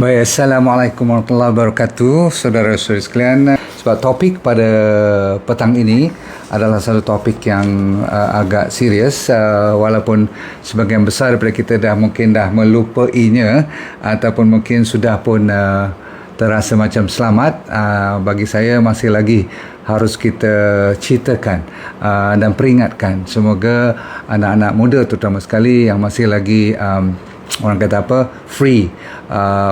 Baik, Assalamualaikum warahmatullahi wabarakatuh, saudara-saudari sekalian. Sebab topik pada petang ini adalah satu topik yang agak serius, walaupun sebagian besar daripada kita mungkin dah melupainya ataupun mungkin sudah pun terasa macam selamat. Bagi saya masih lagi harus kita ceritakan dan peringatkan. Semoga anak-anak muda terutama sekali yang masih lagi orang kata free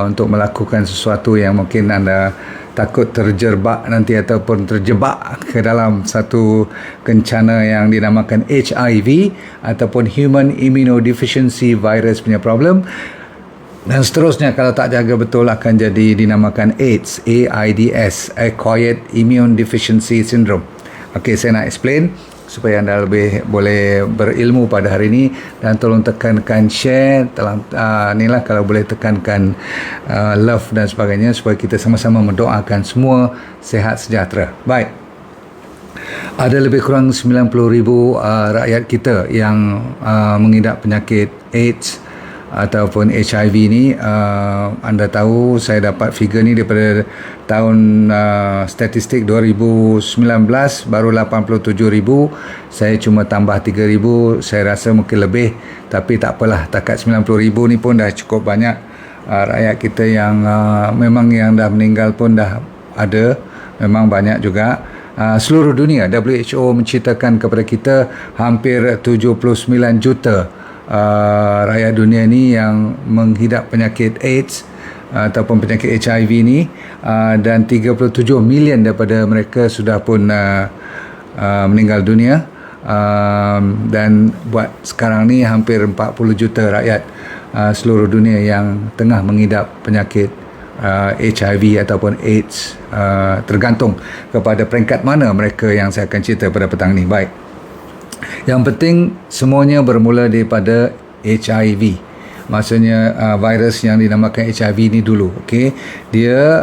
untuk melakukan sesuatu yang mungkin anda takut terjebak nanti ataupun terjebak ke dalam satu kencana yang dinamakan HIV ataupun Human Immunodeficiency Virus punya problem, dan seterusnya kalau tak jaga betul akan jadi dinamakan AIDS, AIDS, Acquired Immune Deficiency Syndrome. Okey, saya nak explain supaya anda lebih boleh berilmu pada hari ini, dan tolong tekankan share, inilah kalau boleh tekankan love dan sebagainya supaya kita sama-sama mendoakan semua sehat sejahtera. Baik, ada lebih kurang 90,000 rakyat kita yang mengidap penyakit AIDS ataupun HIV ni. Anda tahu saya dapat figure ni daripada tahun statistik 2019 baru 87,000. Saya cuma tambah 3,000. Saya rasa mungkin lebih, tapi tak apalah, takat 90,000 ni pun dah cukup banyak. Rakyat kita yang memang yang dah meninggal pun dah ada, memang banyak juga. Seluruh dunia, WHO menceritakan kepada kita hampir 79 juta rakyat dunia ni yang menghidap penyakit AIDS ataupun penyakit HIV ni, dan 37 million daripada mereka sudah pun meninggal dunia, dan buat sekarang ni hampir 40 juta rakyat seluruh dunia yang tengah mengidap penyakit HIV ataupun AIDS, tergantung kepada peringkat mana mereka yang saya akan cerita pada petang ni. Baik, yang penting semuanya bermula daripada HIV. Maksudnya virus yang dinamakan HIV ni dulu. Okey, dia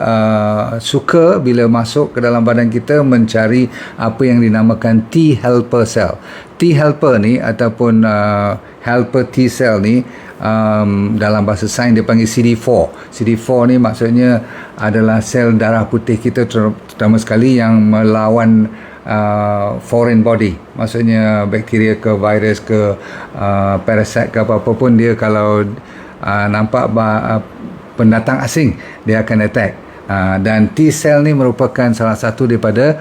suka bila masuk ke dalam badan kita mencari apa yang dinamakan T helper cell. T helper ni ataupun helper T cell ni, dalam bahasa sains dia panggil CD4. CD4 ni maksudnya adalah sel darah putih kita, terutama sekali yang melawan foreign body, maksudnya bakteria ke virus ke parasite ke apa-apa pun, dia kalau nampak pendatang asing dia akan attack. Dan T cell ni merupakan salah satu daripada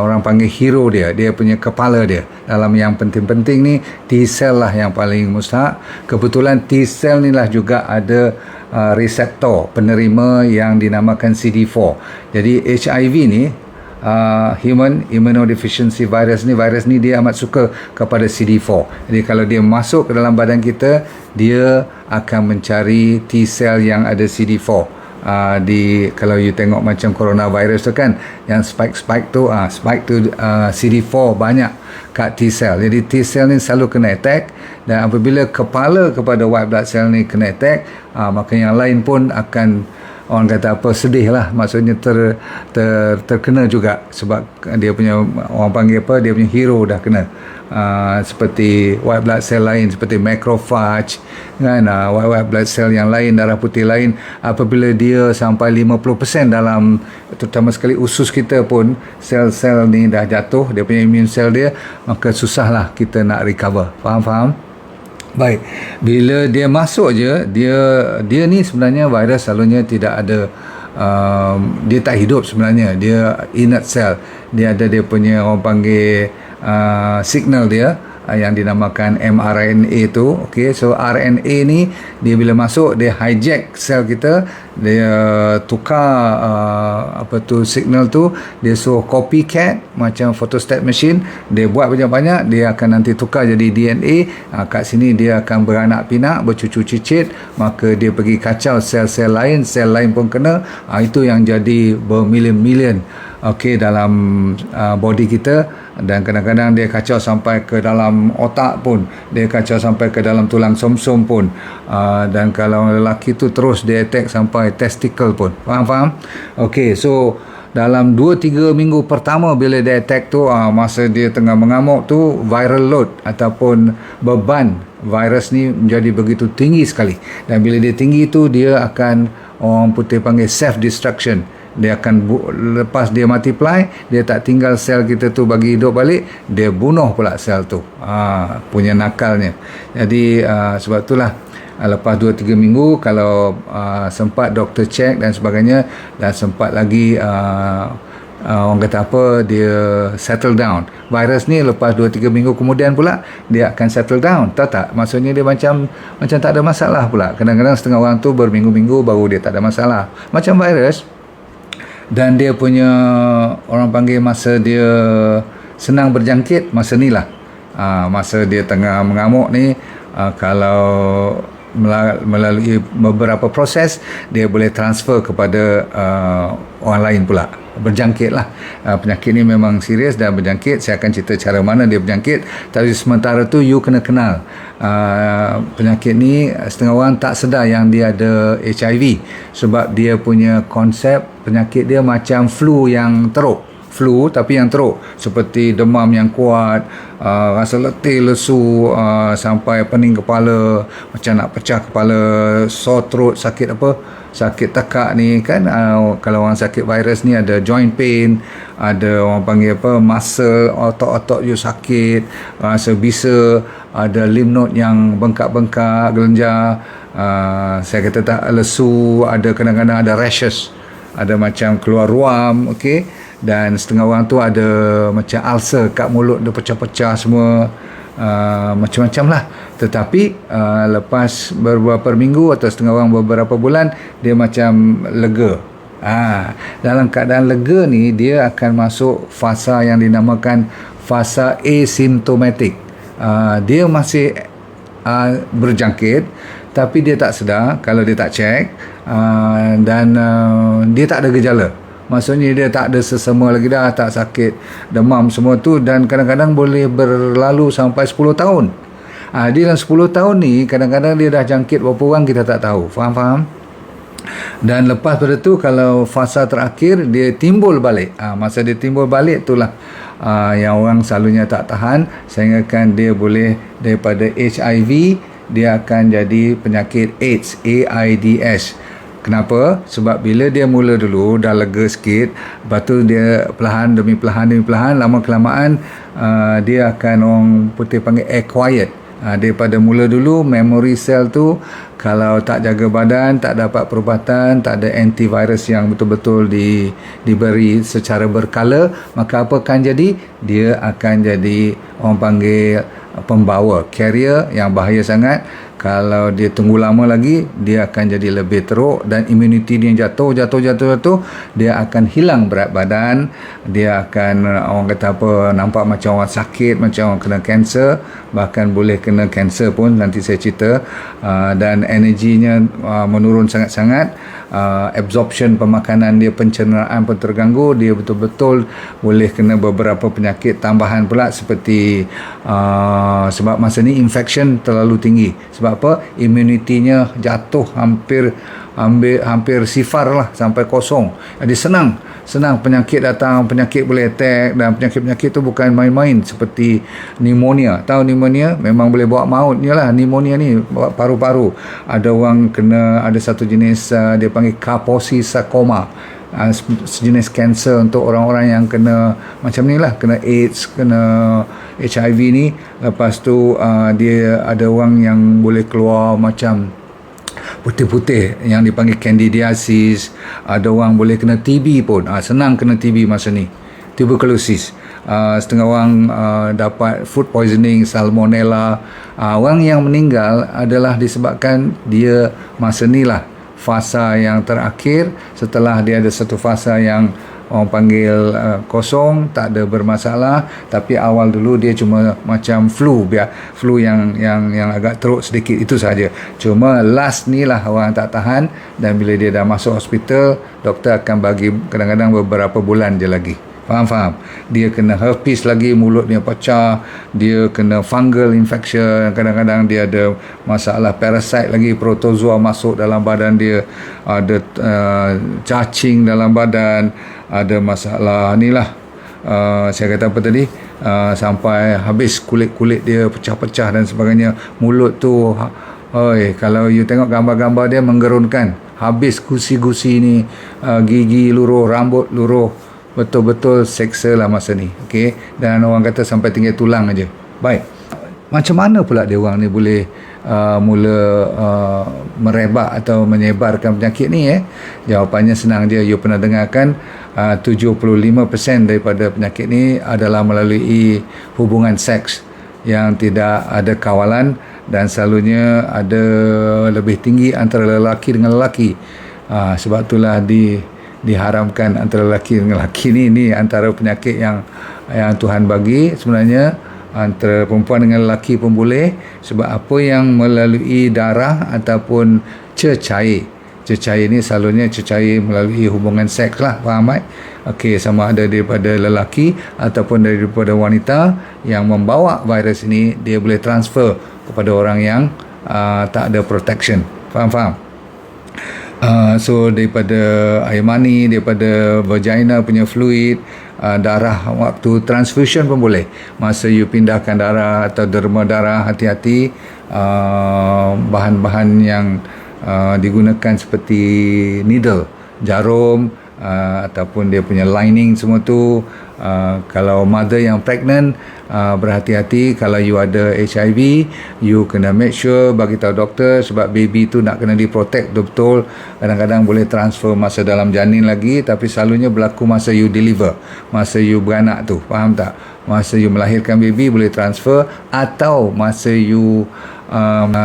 orang panggil hero dia punya kepala dia. Dalam yang penting-penting ni, T cell lah yang paling mustahak. Kebetulan T cell ni lah juga ada reseptor penerima yang dinamakan CD4. Jadi HIV ni, Human Immunodeficiency Virus ni dia amat suka kepada CD4. Jadi kalau dia masuk ke dalam badan kita, dia akan mencari T cell yang ada CD4. Kalau you tengok macam coronavirus tu kan, yang spike tu CD4 banyak kat T cell. Jadi T cell ni selalu kena attack, dan apabila kepala kepada white blood cell ni kena attack, maka yang lain pun akan, orang kata sedih lah, maksudnya terkena juga, sebab dia punya, orang panggil dia punya hero dah kena. Seperti white blood cell lain, seperti macrophage kan, white blood cell yang lain, darah putih lain, apabila dia sampai 50% dalam, terutama sekali usus kita pun, sel-sel ni dah jatuh, dia punya immune cell dia, maka susahlah kita nak recover. Faham? Baik, bila dia masuk je, dia ni sebenarnya virus selalunya tidak ada, dia tak hidup sebenarnya, dia inert cell, dia ada dia punya, orang panggil signal dia yang dinamakan mRNA tu. Okey, so RNA ni dia bila masuk, dia hijack sel kita, dia tukar signal tu, dia suruh copycat macam photostat machine, dia buat banyak-banyak, dia akan nanti tukar jadi DNA. Kat sini dia akan beranak pinak, bercucu cicit, maka dia pergi kacau sel-sel lain, sel lain pun kena. Itu yang jadi bermilion-milion dalam body kita. Dan kadang-kadang dia kacau sampai ke dalam otak pun, dia kacau sampai ke dalam tulang somsom pun, dan kalau lelaki tu terus dia attack sampai testicle pun. Faham? Okey, so dalam 2-3 minggu pertama bila dia attack tu, masa dia tengah mengamuk tu, viral load ataupun beban virus ni menjadi begitu tinggi sekali, dan bila dia tinggi tu, dia akan orang putih panggil self-destruction. Dia akan lepas dia multiply, dia tak tinggal sel kita tu bagi hidup balik, dia bunuh pula sel tu. Punya nakalnya. Jadi sebab itulah lepas 2-3 minggu kalau sempat doktor check dan sebagainya, dan sempat lagi orang kata apa, dia settle down. Virus ni lepas 2-3 minggu kemudian pula dia akan settle down. Tahu tak? Maksudnya dia macam tak ada masalah pula. Kadang-kadang setengah orang tu berminggu-minggu baru dia tak ada masalah. Macam virus. Dan dia punya, orang panggil masa dia senang berjangkit, masa ni lah. Masa dia tengah mengamuk ni, kalau melalui beberapa proses, dia boleh transfer kepada orang lain pula. Berjangkit lah. Penyakit ni memang serius dan berjangkit. Saya akan cerita cara mana dia berjangkit. Tapi sementara tu you kena kenal penyakit ni. Setengah orang tak sedar yang dia ada HIV, sebab dia punya konsep penyakit dia macam flu yang teruk. Flu tapi yang teruk, seperti demam yang kuat, rasa letih, lesu, sampai pening kepala, macam nak pecah kepala, sore throat, sakit tekak ni kan. Kalau orang sakit virus ni ada joint pain, ada orang panggil muscle, otot-otot you sakit, rasa bisa, ada lymph node yang bengkak-bengkak, gelenjar, saya kata tak, lesu, ada kadang-kadang ada rashes, ada macam keluar ruam, okey. Dan setengah orang tu ada macam ulcer kat mulut, dia pecah-pecah semua, macam-macam lah. Tetapi lepas beberapa minggu atau setengah orang beberapa bulan, dia macam lega. Dalam keadaan lega ni, dia akan masuk fasa yang dinamakan fasa asymptomatic. Dia masih berjangkit, tapi dia tak sedar kalau dia tak check, dan dia tak ada gejala. Maksudnya dia tak ada sesama lagi dah, tak sakit demam semua tu, dan kadang-kadang boleh berlalu sampai 10 tahun. Di dalam 10 tahun ni kadang-kadang dia dah jangkit berapa orang kita tak tahu. Faham? Dan lepas pada tu, kalau fasa terakhir dia timbul balik. Masa dia timbul balik itulah yang orang selalunya tak tahan, sehingga kan dia boleh daripada HIV dia akan jadi penyakit AIDS, AIDS. Kenapa? Sebab bila dia mula dulu dah lega sikit, lepas tu dia perlahan demi perlahan, lama kelamaan dia akan, orang putih panggil acquired. Daripada mula dulu, memory cell tu kalau tak jaga badan, tak dapat perubatan, tak ada antivirus yang betul-betul diberi secara berkala, maka apa akan jadi? Dia akan jadi orang panggil pembawa, carrier yang bahaya sangat. Kalau dia tunggu lama lagi, dia akan jadi lebih teruk, dan imuniti dia jatuh, dia akan hilang berat badan, dia akan, orang kata apa, nampak macam orang sakit, macam orang kena kanser, bahkan boleh kena kanser pun, nanti saya cerita. Dan energinya menurun sangat-sangat, absorption pemakanan dia, pencernaan pun terganggu, dia betul-betul boleh kena beberapa penyakit tambahan pula, seperti sebab masa ni infection terlalu tinggi. Sebab apa? Imunitinya jatuh, hampir sifar lah, sampai kosong. Jadi senang penyakit datang, penyakit boleh attack, dan penyakit-penyakit tu bukan main-main, seperti pneumonia. Tahu pneumonia? Memang boleh bawa maut. Yalah, pneumonia ni bawa paru-paru. Ada orang kena, ada satu jenis dia panggil Kaposi sarcoma, sejenis kanser untuk orang-orang yang kena macam ni lah, kena AIDS, kena HIV ni. Lepas tu dia ada orang yang boleh keluar macam putih-putih yang dipanggil candidiasis. Ada orang boleh kena TB pun, senang kena TB masa ni, tuberculosis. Setengah orang dapat food poisoning, salmonella. Orang yang meninggal adalah disebabkan dia masa ni lah fasa yang terakhir, setelah dia ada satu fasa yang orang panggil kosong, tak ada bermasalah, tapi awal dulu dia cuma macam flu yang agak teruk sedikit, itu saja. Cuma last ni lah orang tak tahan, dan bila dia dah masuk hospital, doktor akan bagi kadang-kadang beberapa bulan je lagi. Faham? Dia kena herpes lagi, mulut dia pecah, dia kena fungal infection, kadang-kadang dia ada masalah parasite lagi, protozoa masuk dalam badan dia, ada cacing dalam badan, ada masalah ni lah, saya kata apa tadi, sampai habis kulit-kulit dia pecah-pecah dan sebagainya. Mulut tu, kalau you tengok gambar-gambar dia menggerunkan. habis gusi-gusi ni, gigi luruh, rambut luruh, betul-betul seksa lah masa ni. Okey, dan orang kata sampai tinggal tulang aja. Baik, macam mana pula dia orang ni boleh mula merebak atau menyebarkan penyakit ni? Jawapannya senang je. You pernah dengarkan 75% daripada penyakit ni adalah melalui hubungan seks yang tidak ada kawalan, dan selalunya ada lebih tinggi antara lelaki dengan lelaki. Sebab itulah diharamkan antara lelaki dengan lelaki ni antara penyakit yang Tuhan bagi. Sebenarnya antara perempuan dengan lelaki pun boleh, sebab apa yang melalui darah ataupun cecair ni selalunya cecair melalui hubungan seks lah, faham tak? Okey, sama ada daripada lelaki ataupun daripada wanita yang membawa virus ini, dia boleh transfer kepada orang yang tak ada protection, faham? So daripada air mani, daripada vagina punya fluid, darah waktu transfusion pun boleh. Masa you pindahkan darah atau derma darah, hati-hati bahan-bahan yang digunakan seperti needle, jarum, ataupun dia punya lining semua tu. Kalau mother yang pregnant, berhati-hati. Kalau you ada HIV, you kena make sure bagi tahu doktor, sebab baby tu nak kena diprotect betul-betul. Kadang-kadang boleh transfer masa dalam janin lagi, tapi selalunya berlaku masa you deliver, masa you beranak tu, faham tak? Masa you melahirkan baby boleh transfer, atau masa you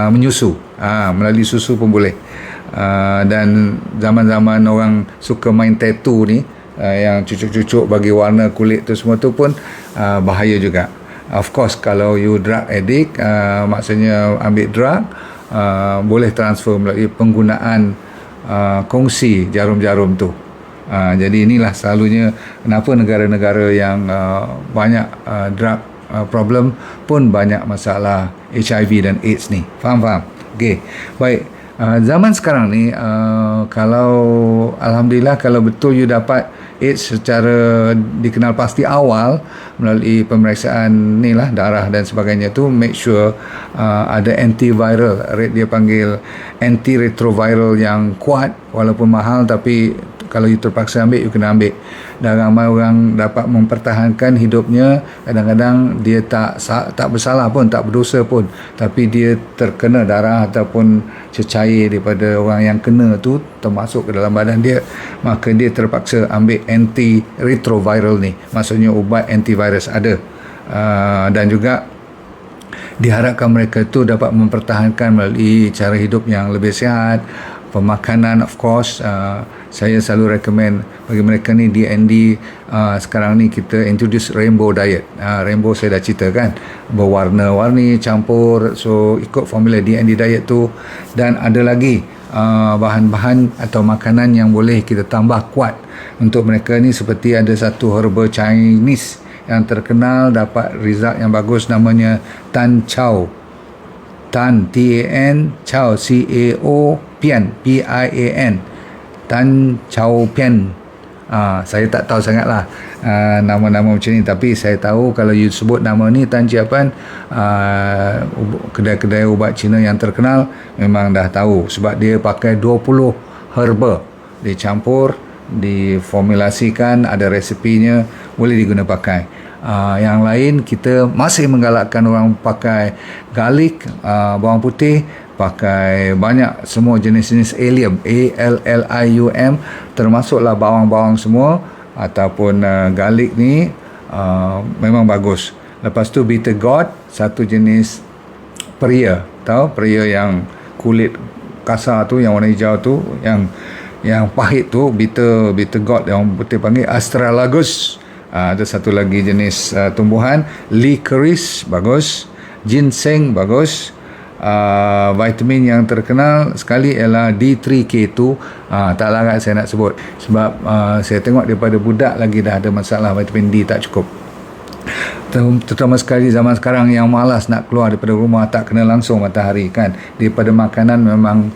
menyusu, melalui susu pun boleh. Dan zaman-zaman orang suka main tattoo ni, yang cucuk-cucuk bagi warna kulit tu semua tu pun bahaya juga. Of course, kalau you drug addict, maksudnya ambil drug, boleh transfer melalui penggunaan kongsi jarum-jarum tu. Jadi inilah selalunya kenapa negara-negara yang banyak drug problem pun banyak masalah HIV dan AIDS ni. Faham? Okey, baik. Zaman sekarang ni, kalau alhamdulillah, kalau betul you dapat AIDS secara dikenal pasti awal melalui pemeriksaan ni lah, darah dan sebagainya tu, make sure ada antiviral, dia panggil antiretroviral yang kuat, walaupun mahal, tapi kalau you terpaksa ambil, you kena ambil. Dan ramai orang dapat mempertahankan hidupnya. Kadang-kadang dia tak bersalah pun, tak berdosa pun, tapi dia terkena darah ataupun cecair daripada orang yang kena tu termasuk ke dalam badan dia, maka dia terpaksa ambil antiretroviral ni, maksudnya ubat antivirus ada. Dan juga diharapkan mereka tu dapat mempertahankan melalui cara hidup yang lebih sihat, pemakanan. Of course, saya selalu recommend bagi mereka ni DND. Sekarang ni kita introduce rainbow diet. Rainbow saya dah cerita kan, berwarna-warni, campur. So ikut formula DND diet tu. Dan ada lagi bahan-bahan atau makanan yang boleh kita tambah kuat untuk mereka ni, seperti ada satu herba Chinese yang terkenal, dapat result yang bagus, namanya Tan Chao. Tan, T-A-N, Chao, C-A-O, Pian, P-I-A-N, Tan Chao Pian. Saya tak tahu sangat lah nama-nama macam ni, tapi saya tahu kalau you sebut nama ni Tan Ciapan, kedai-kedai ubat Cina yang terkenal memang dah tahu, sebab dia pakai 20 herba, dicampur, diformulasikan, ada resepinya, boleh diguna pakai. Yang lain kita masih menggalakkan orang pakai garlic, bawang putih, pakai banyak semua jenis-jenis allium, A-L-L-I-U-M, termasuklah bawang-bawang semua, ataupun garlic ni memang bagus. Lepas tu bitter gourd, satu jenis peria, tahu peria yang kulit kasar tu, yang warna hijau tu, yang pahit tu, bitter gourd, yang putih panggil astragalus. Ada satu lagi jenis tumbuhan, licorice bagus, ginseng bagus. Vitamin yang terkenal sekali ialah D3K2. Tak larat saya nak sebut, sebab saya tengok daripada budak lagi dah ada masalah vitamin D tak cukup. Terutama sekali zaman sekarang yang malas nak keluar daripada rumah, tak kena langsung matahari kan, daripada makanan memang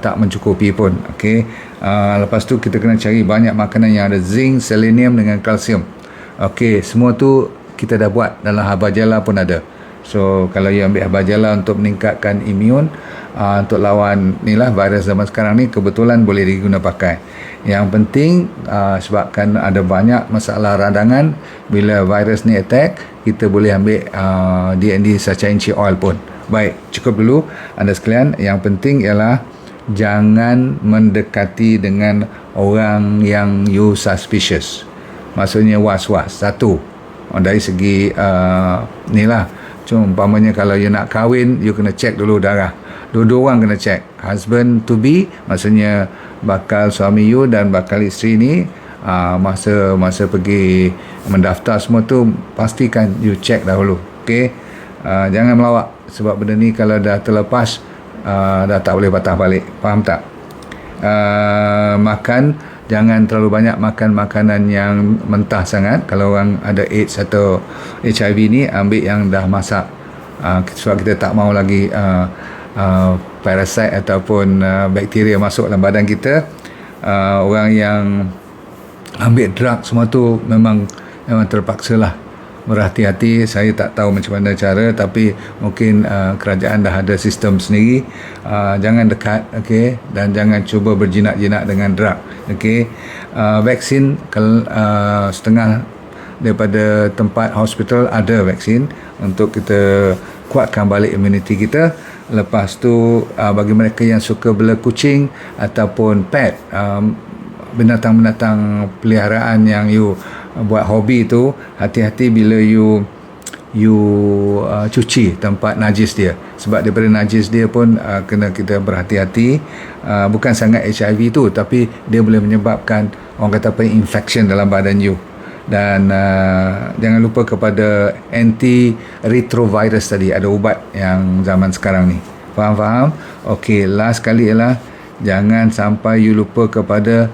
tak mencukupi pun. Okey, lepas tu kita kena cari banyak makanan yang ada zinc, selenium dengan kalsium. Okey, semua tu kita dah buat dalam Habajala pun ada. So kalau you ambil Habajala untuk meningkatkan imun, untuk lawan virus zaman sekarang ni, kebetulan boleh diguna pakai. Yang penting sebabkan ada banyak masalah radangan bila virus ni attack, kita boleh ambil D&D Sachainchi oil pun. Baik, cukup dulu anda sekalian. Yang penting ialah jangan mendekati dengan orang yang you suspicious. Maksudnya was-was. Satu, dari segi cuma umpamanya kalau you nak kahwin, you kena check dulu darah. Dua-dua orang kena check. Husband to be, maksudnya bakal suami you dan bakal isteri ni, masa pergi mendaftar semua tu, pastikan you check dahulu. Okay? Jangan melawak, sebab benda ni kalau dah terlepas, dah tak boleh patah balik. Faham tak? Makan, jangan terlalu banyak makan makanan yang mentah sangat. Kalau orang ada AIDS atau HIV ni, ambil yang dah masak, sebab kita tak mau lagi parasite ataupun bakteria masuk dalam badan kita. Orang yang ambil drug semua tu memang terpaksa lah berhati-hati. Saya tak tahu macam mana cara, tapi mungkin kerajaan dah ada sistem sendiri. Jangan dekat, okay? Dan jangan cuba berjinak-jinak dengan drug, okay? Vaksin, setengah daripada tempat hospital ada vaksin untuk kita kuatkan balik imuniti kita. Lepas tu bagi mereka yang suka bela kucing ataupun pet, binatang-binatang peliharaan yang you buat hobi tu, hati-hati bila you cuci tempat najis dia, sebab daripada najis dia pun kena kita berhati-hati. Bukan sangat HIV tu, tapi dia boleh menyebabkan orang kata apa, infection dalam badan you. Dan jangan lupa kepada anti-retrovirus tadi, ada ubat yang zaman sekarang ni. Faham? Okey, last kali ialah jangan sampai you lupa kepada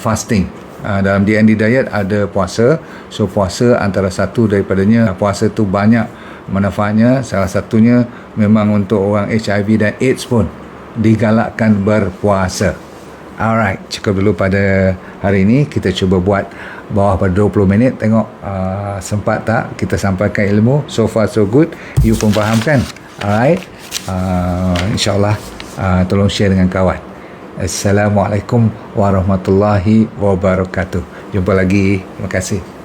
fasting. Dalam D&D diet ada puasa. So puasa antara satu daripadanya, puasa tu banyak manfaatnya. Salah satunya memang untuk orang HIV dan AIDS pun digalakkan berpuasa. Alright, cukup dulu pada hari ini. Kita cuba buat bawah pada 20 minit. Tengok sempat tak kita sampaikan ilmu. So far so good. You pun faham kan? Alright, InsyaAllah tolong share dengan kawan. Assalamualaikum warahmatullahi wabarakatuh. Jumpa lagi. Terima kasih.